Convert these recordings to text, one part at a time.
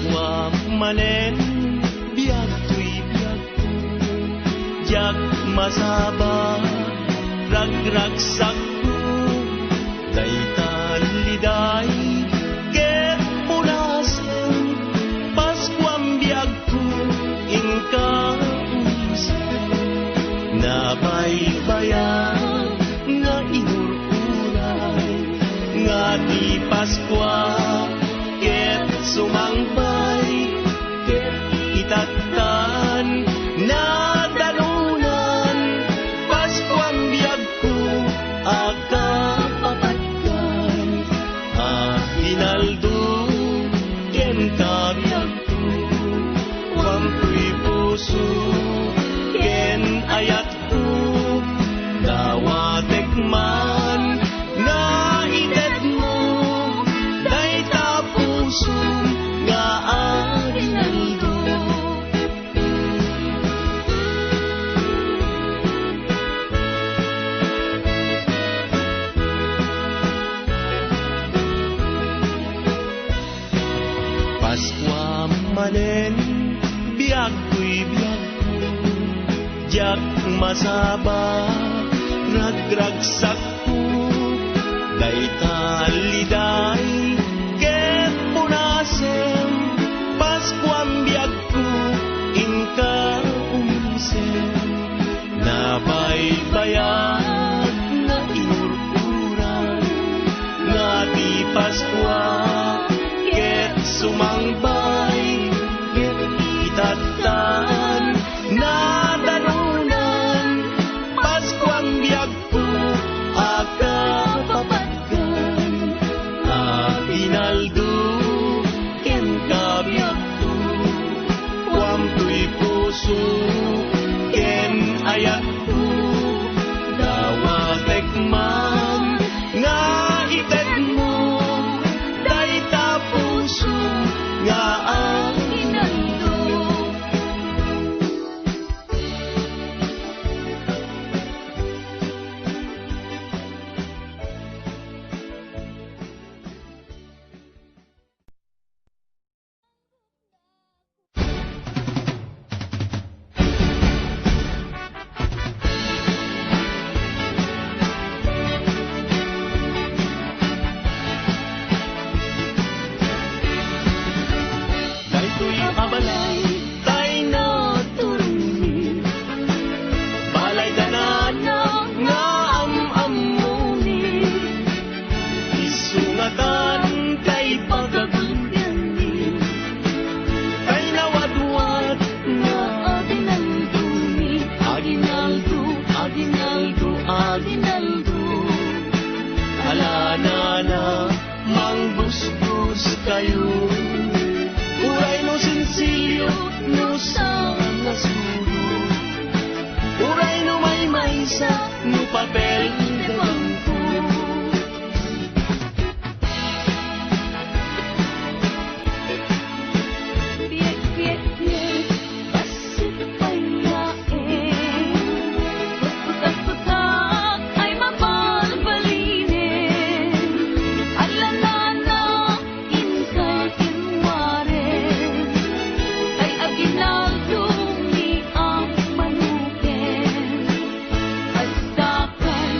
Paskwa manen biag tuy biag jak masaba ragragsak daytan liday ket punasen Paskwam biag ko inka nabaybayan nga inururay nga di Paskwa ket sumangpay ket itatan na dalunan Paskwam biag ko akapapatkan hinaldo ken kabiag ko wampuy puso ken ayat ko dawatek man na itet mo dayta puso nga aginaldo Paskwa manen biag ko'y biag ko jak masaba ragragsak ko dayta liday ket punasen Paskwam biag ko inka umisen nabaybayan na inururay nga di Paskwa ket sumangpay ket itatan na dalunan Paskwam biag ko akapapatkan hinaldo ken kabiag ko wampuy puso ken ayat ko dawatek man nga ited mo dayta puso nga aginaldo daytoy abalay tay na turuni balay danana nga amamuni isungatan kay pagagundani kay nawadwad nga aginalduni aginaldo aginaldo aginaldo alanana mangbusbus kayo uray no sensilyo no sa nasuro uray no may maysa no papel de bangko Biek, biek, biek, basit payain Putak-putak ay mabalbalinin Alanana, inka kinwarin Kay aginaldo ni ang manukin Asdakan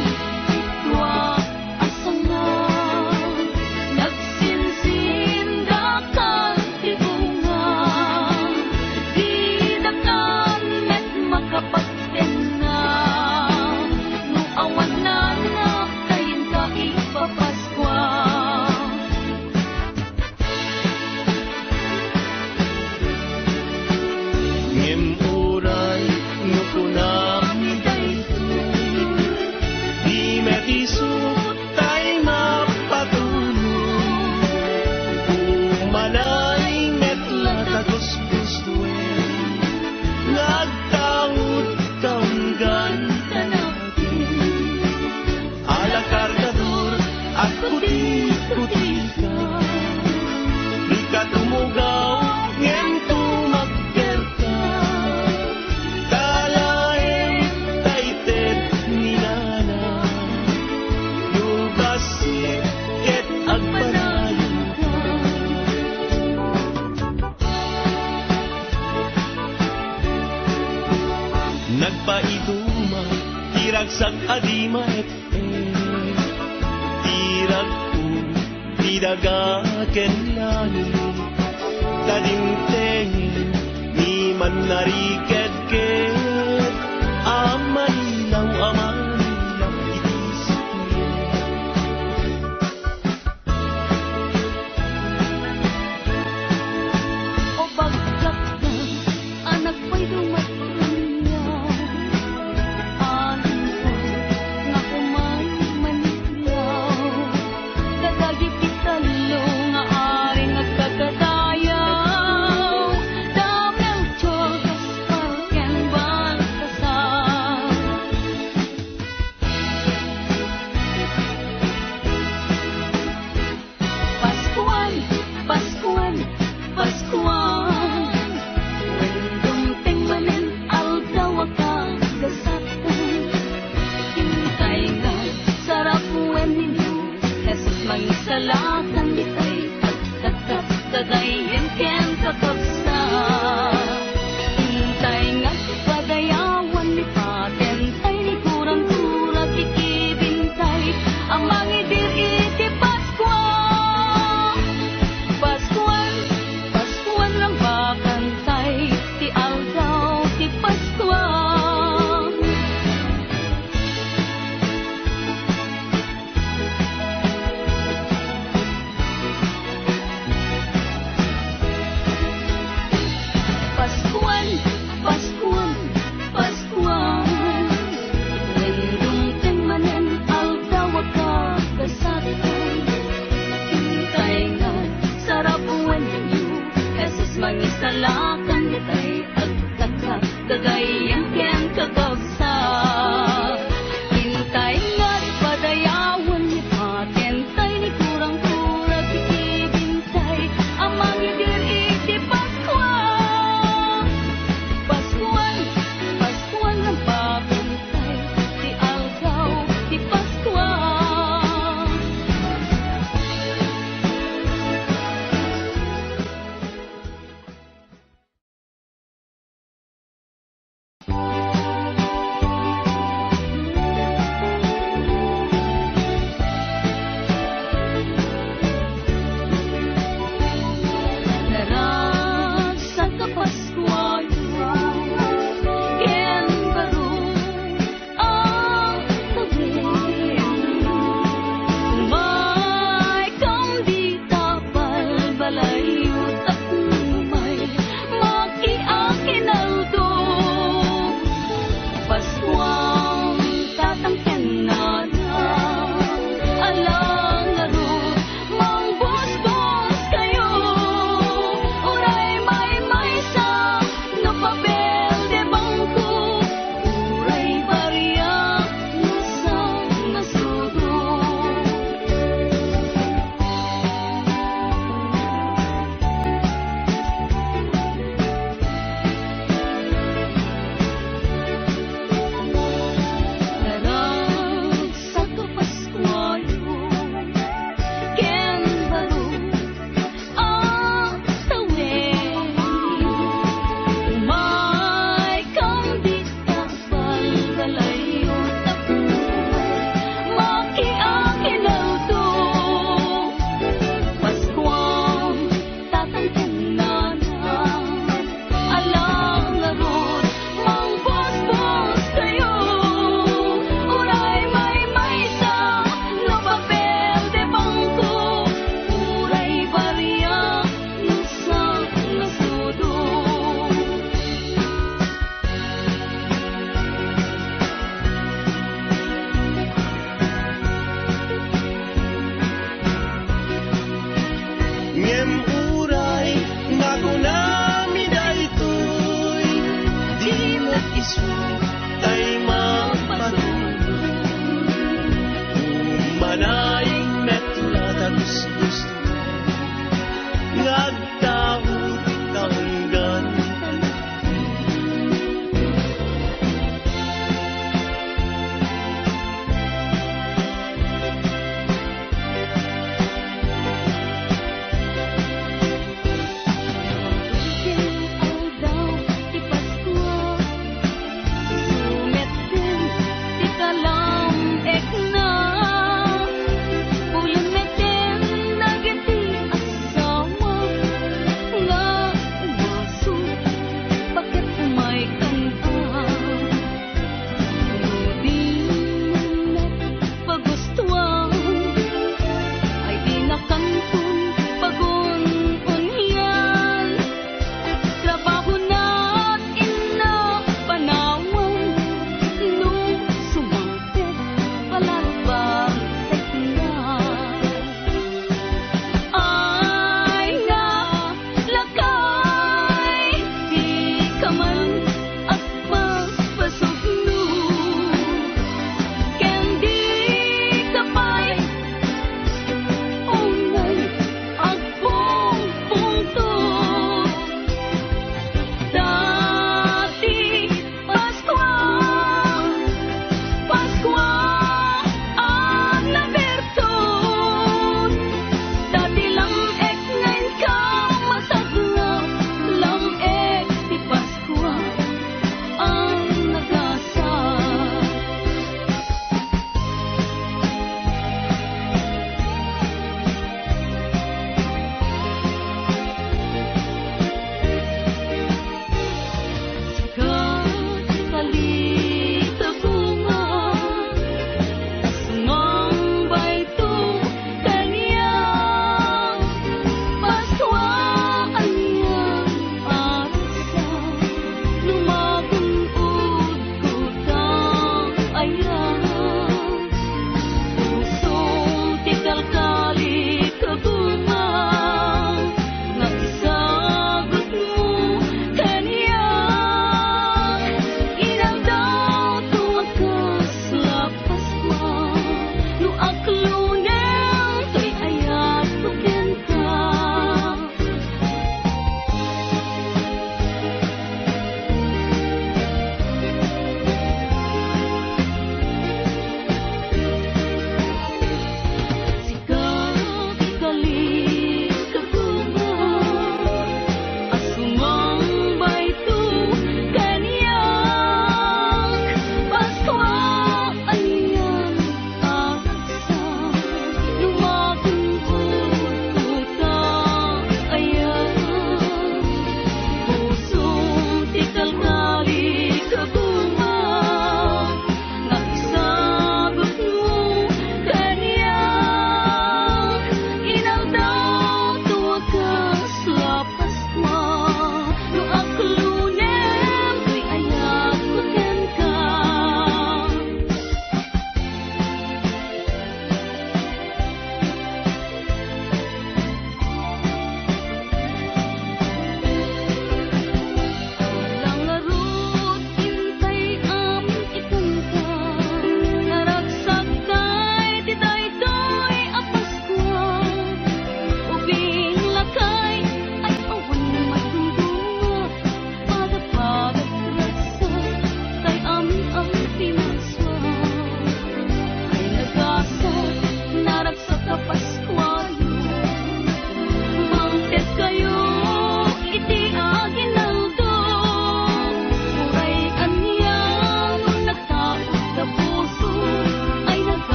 sak adima tirag ko tidagaken lani kadimteng ni man nariked amanilaw itisip O bagkat na anak ko'y dumatunyaw Alam ko nga kumay manilaw Dadagi pitalo nga aring agkagadayaw Damel chogas parken baltasal Paskuan, Paskuan, Paskuan Wendong tengmanen aldaw gasatan Hintay nga sarap wen ninyo Jesus mangisalakan ditay Agtatat dadayin ken kakabsa Hintay nga padayawan ni patentay Ni kurang-kurang kikibintay Ang mangidir iti Paskuan Paskuan, Paskuan lang bakantay Ti aldaw ti Paskuan Paskuan, Paskuan, Paskuan Wendong tengmanen aldaw gasatan Hintay nga sarap wen ninyo Jesus mangisalakan ditay Agtakak dadayan ken kakabsa Hintay nga padayawan ni patentay Ni kurang-kurang kikibintay Ang mangidir iti Paskuan Paskuan, Paskuan ang bakantay Ti aldaw ti Paskuan Naragsak ka Paskuayo Ken baro ang tawin May kambita balbalayo At may makiakinaldo Paskuang tatangken na alang laro mangbusbos kayo Uray may sa no papel de bangko Uray barya sa nasudo Naragsak ka Paskuayo Ken baro ang tawin May kambita balbalayo makiakinaldo Paskuang tatangken na alang laro mangbusbos kayo Uray may sa no papel de bangko Uray barya sa nasudo ngem uray nagunami daytoy di mag-isu tay magpatuloy manaying metla tagus-gusto ngagtao tanggan Aldaw ti Paskuan Sumet din ti kalaw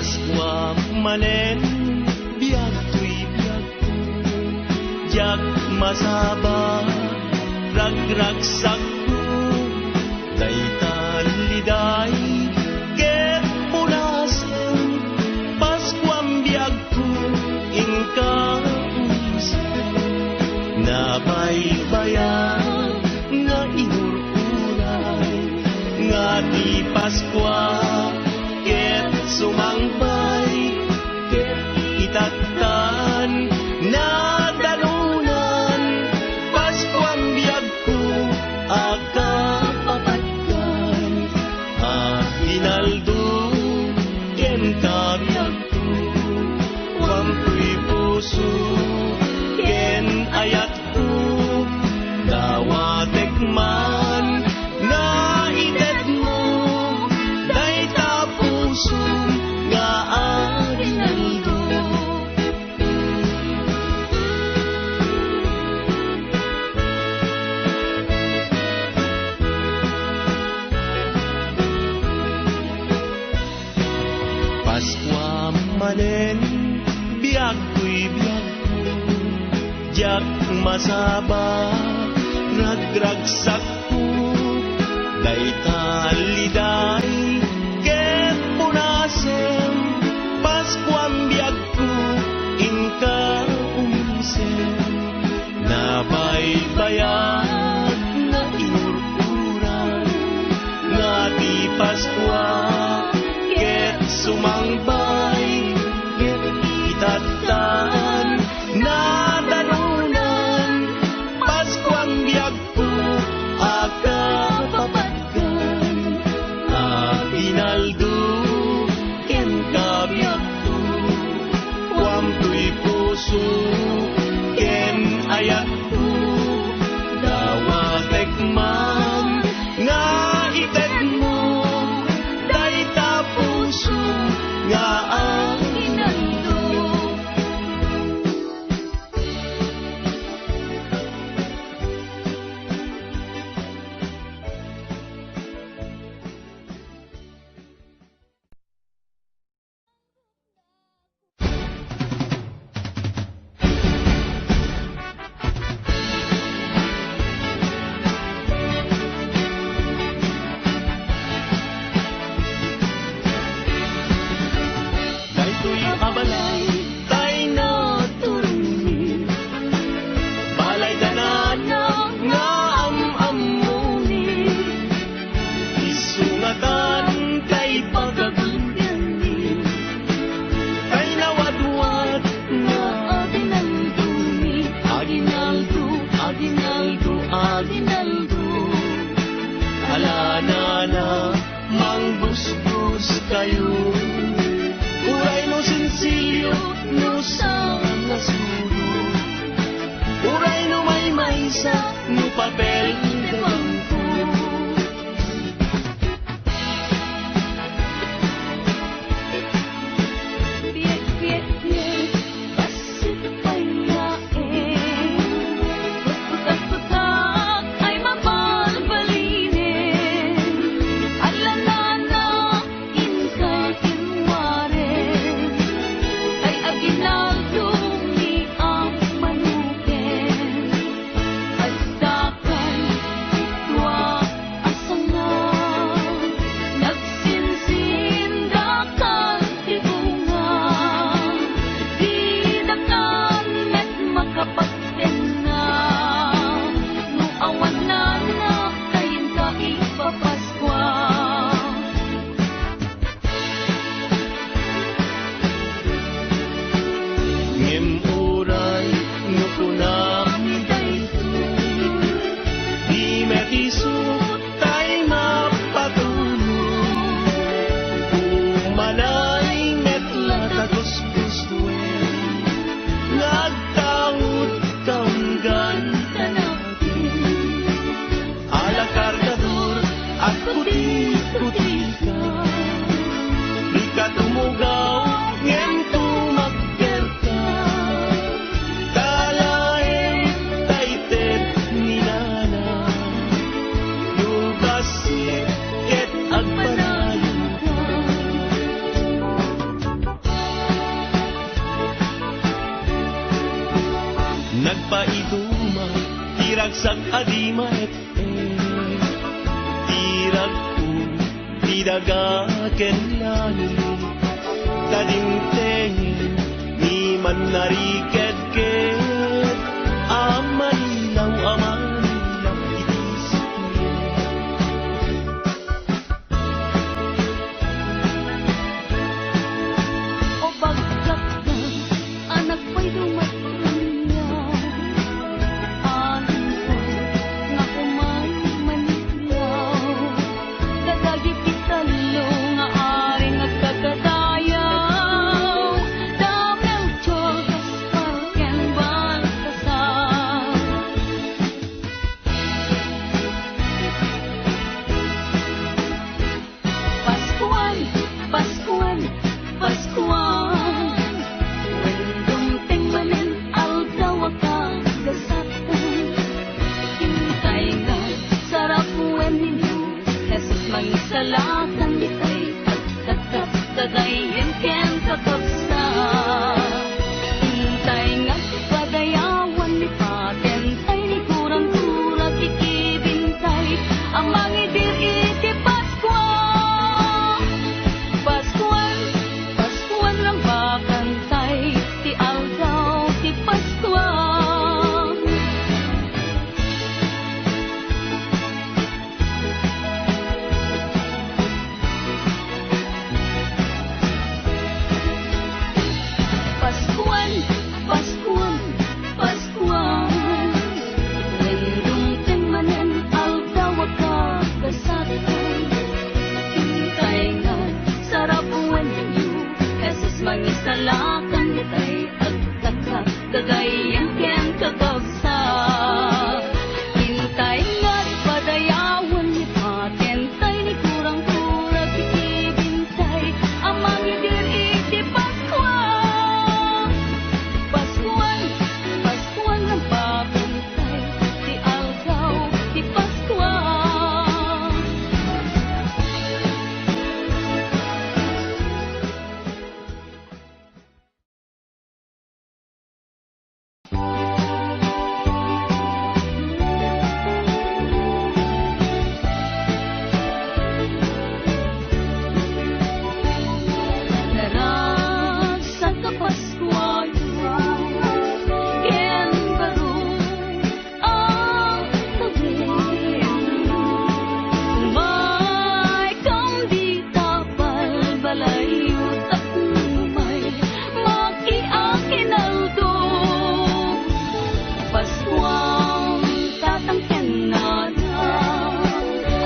Paskwa manen biag tuy biag jak masaba ragragsak daytan liday ket punasen Paskwam biag ko inka nabaybayan nga inururay nga di Paskwa ket sumangpay ket itattan na dalunan Paskwam biag ko akapapatkan hinaldo ken kabiag ko wampuy puso ken ayat ko dawatek man na itet mo dayta puso nga arinaldo Paskwa manen biag ko'y biag ko jak masaba ragragsak ko dayta liday ket punasen Paskwam biag ko inka umisen nabaybayan na inururay nga di Paskwa ket sumangpay ket itattan na dalunan Paskwam biag ko akapapatkan hinaldo ken kabiag ko wampuy puso ken ayat ko dawatek man nga ited mo dayta puso nga arinaldo daytoy abalay tay na turuni balay danan nga amamuni isungatan kay pagagundani kay nawadwad nga aginalduni aginaldo aginaldo aginaldo alanana mangbusbus kayo uray no sensilyo no sa nasulo uray no may maysa no papel de bangko Biek, biek, biek, basit payain. Putak-putak ay mabalbalinin. Alanana, inka kinwarin. Ay aginaldo ni ang manukin. Ay iduma, tiragsak adima tirag ko, tidagaken lani, kadimtengen, ni man nariked-ked, amanilaw, itisip niya. O bagkat ka, anak ko'y dumating niya. Alam ko, nga kumay manilaw. Dadagi pitalo, nga aring nagkakadayaw. Damel chogas, parken baltasar. Paskuan, Paskuan, Paskuan. When dumting manin, aldaw ka gasatan. Hintay nga, sarap when ninyo, Jesus mangisalakan ditay, agtatat, dadayin ken kakabsa. Hintay nga, padayawan ni patentay, ni kurang-kura kikibintay, ang mangidir iti Paskuan. Paskuan, Paskuan lang bakantay, ti aldaw, ti Paskuan. Paskuan, Paskuan, Paskuan. When dumting manen, aldaw ka kasakay. Hintay nga, sarap when you, Jesus mangisalakan ditay, agtakak, dadayan ken kakabsa. Hintay nga, padayawan ni patentay, ni kurang-kura kikibintay, ang mangidir iti Paskuan. Paskuan, Paskuan lang bakantay, ti aldaw, ti Paskuan. Naragsak ka Paskuayo, ken baro ang tawin. May kambita balbalayo, at may makiakinaldo. Paskuang tatangken na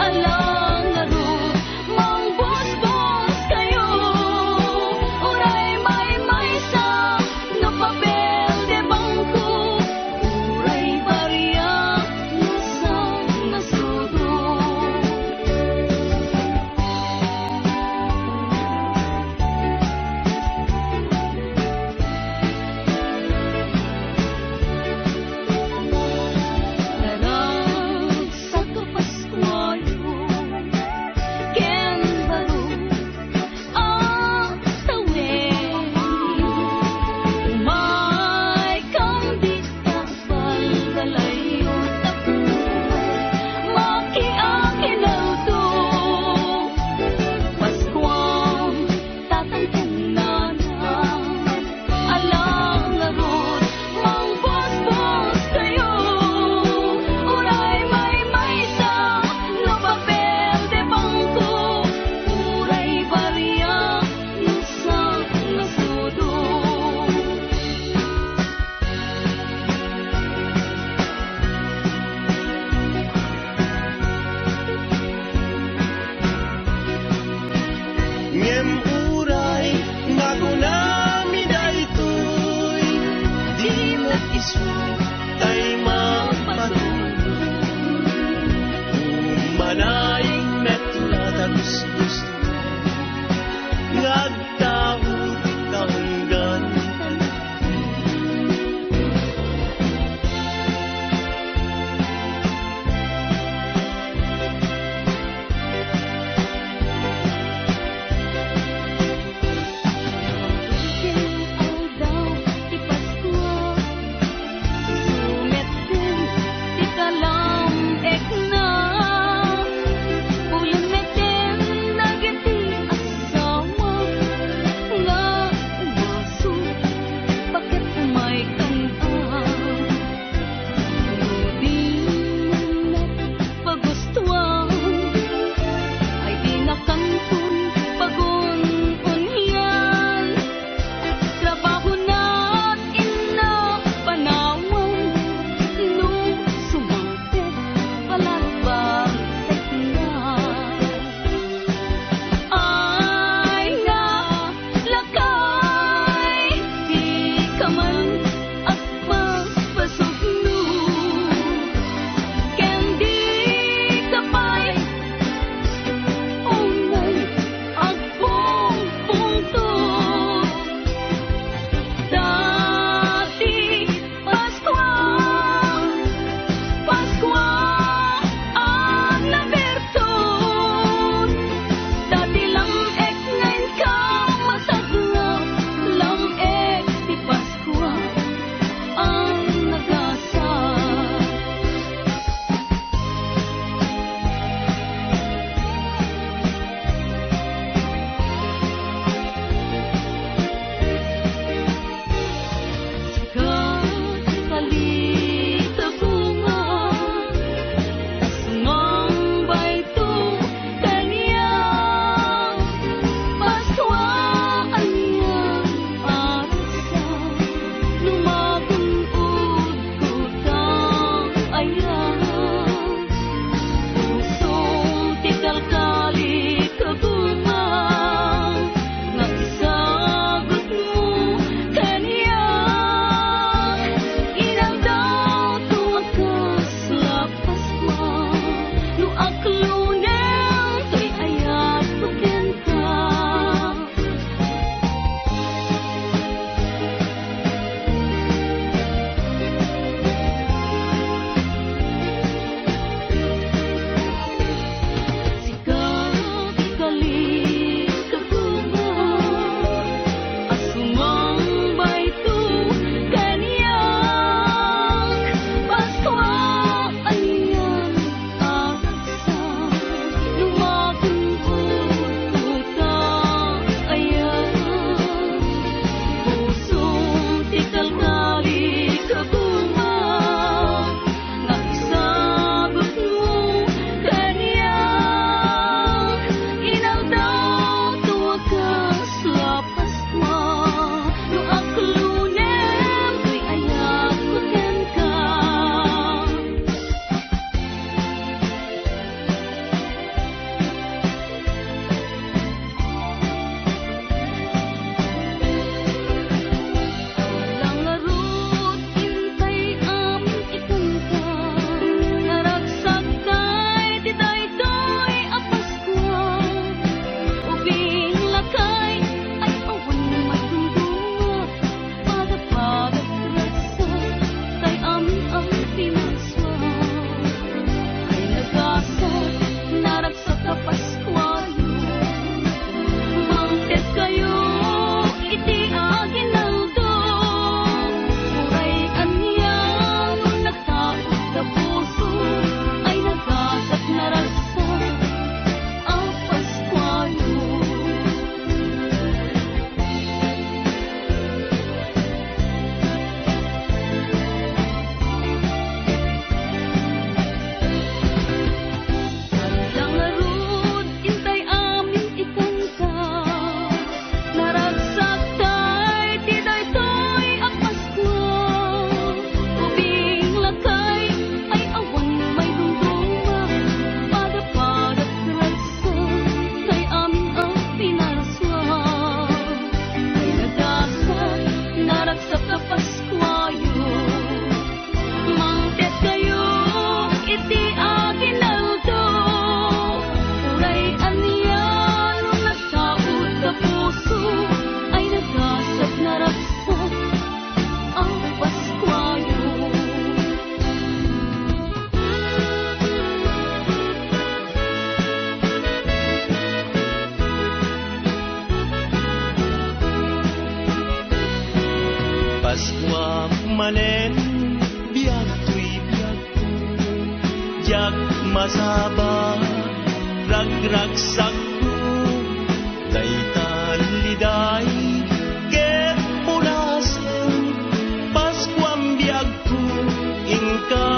alang laro, mangbos-bos kayo. Uray may sa no papel de bangko, uray barya sa nasudo. Naragsak ka Paskuayo, ken baro ang tawin. May kambita balbalayo, makiakinaldo. Paskuang tatangken na alang laro, mangbos-bos kayo. Uray may sa no papel de bangko, uray barya sa nasudo. Ngem uray, nagunami daytoy, di mag-isu, tay magpatuloy. Manaying metla tagus-gusto, ngagtawid tanggan. Ken aldaw, ti Paskuan. manen biag tuy biag jak masaba ragragsak ko daytan liday ket punasen paskwam biag ko inka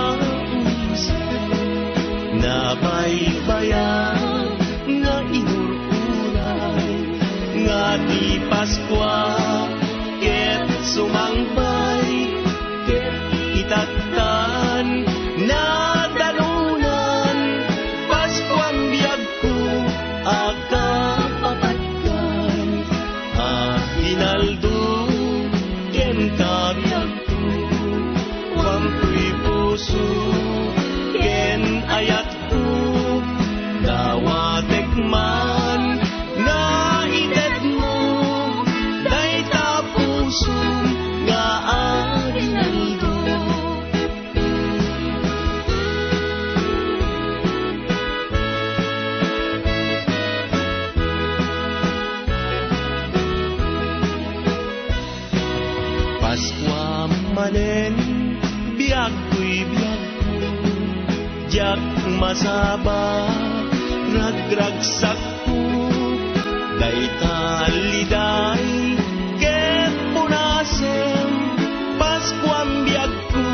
nabaybayan nga inururay nga di Paskwa ket sumangbay ket itattan na dalunan Paskwang biyag ko akapapatkan hinaldo ken kabiyag ko wampuy puso ken ayat ko dawatek man na itet mo dayta puso nga arinaldo Paskwa manen biag ko'y biag ko jak masaba ragragsak ko dayta liday ket punasen Paskwam biag ko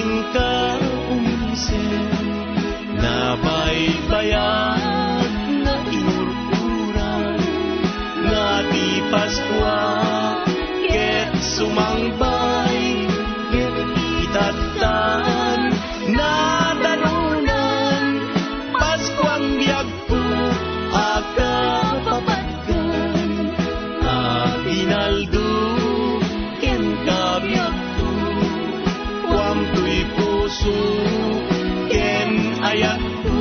inka umisen nabaybayan na inururay nga di Paskwa ket sumangbay ket itattan na dalunan Paskwang biyag ko akapapatkan hinaldo ken kabiyag ko wampuy puso ken ayat ko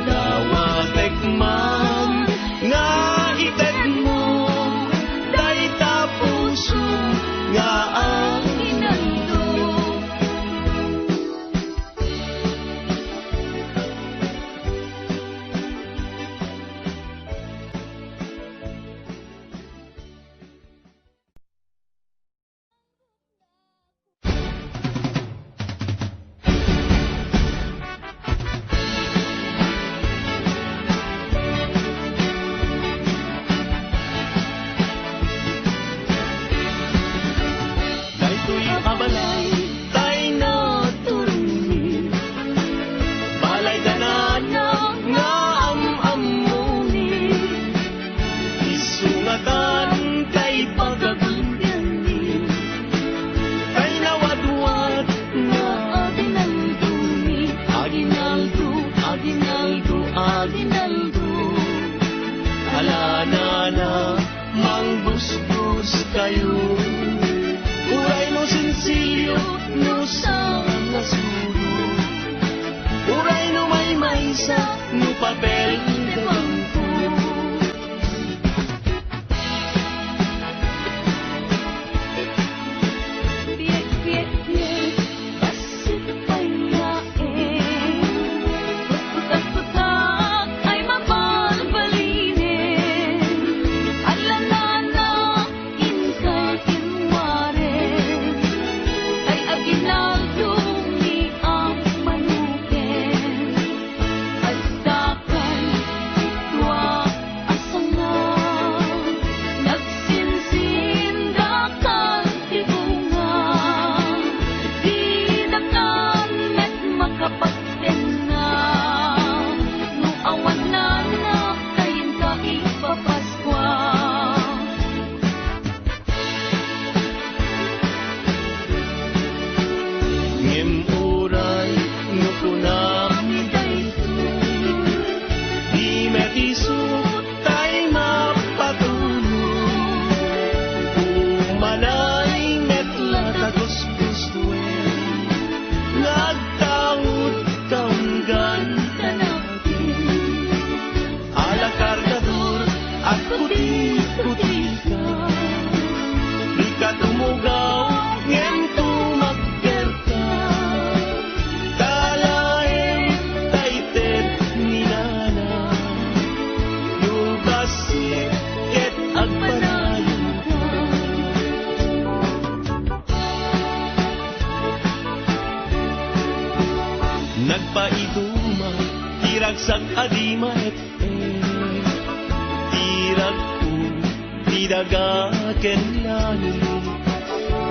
dawatek man nga ited mo dayta puso nga arinaldo daytoy abalay tay na turuni balay danana nga amamuni isungatan kay pagagundani kay nawadwad nga aginalduni aginaldo aginaldo aginaldo alanana mangbusbus kayo uray no sensilyo no sa nasuro uray no may maysa no papel de bangko Biek, biek, biek, basit payain. Putak-putak ay mabalbalinin. Alanana, inka kinwarin. Ay aginaldo ni ang manukin. Asdakan daga ken langit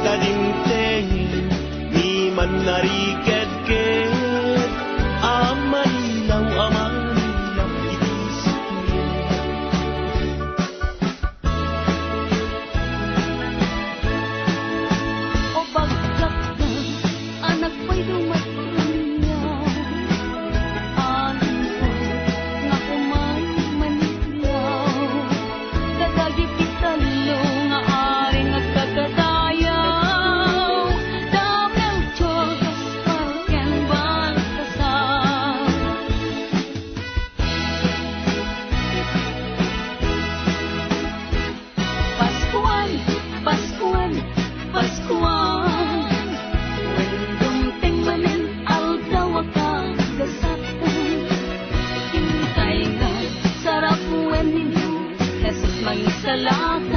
kadimtengen ni man nariked-ked amanilaw itisip O bagkat na anak ko'y dumatunyaw Alin ko nga kumay manilaw Dadagi pitalo nga aring agkagadayaw Damel Diyos parken baltasal Paskual, Paskual, Paskual Dumteng manen aldaw akagasatan Hintay nga sarap wen ninyo Jesus mangisalakan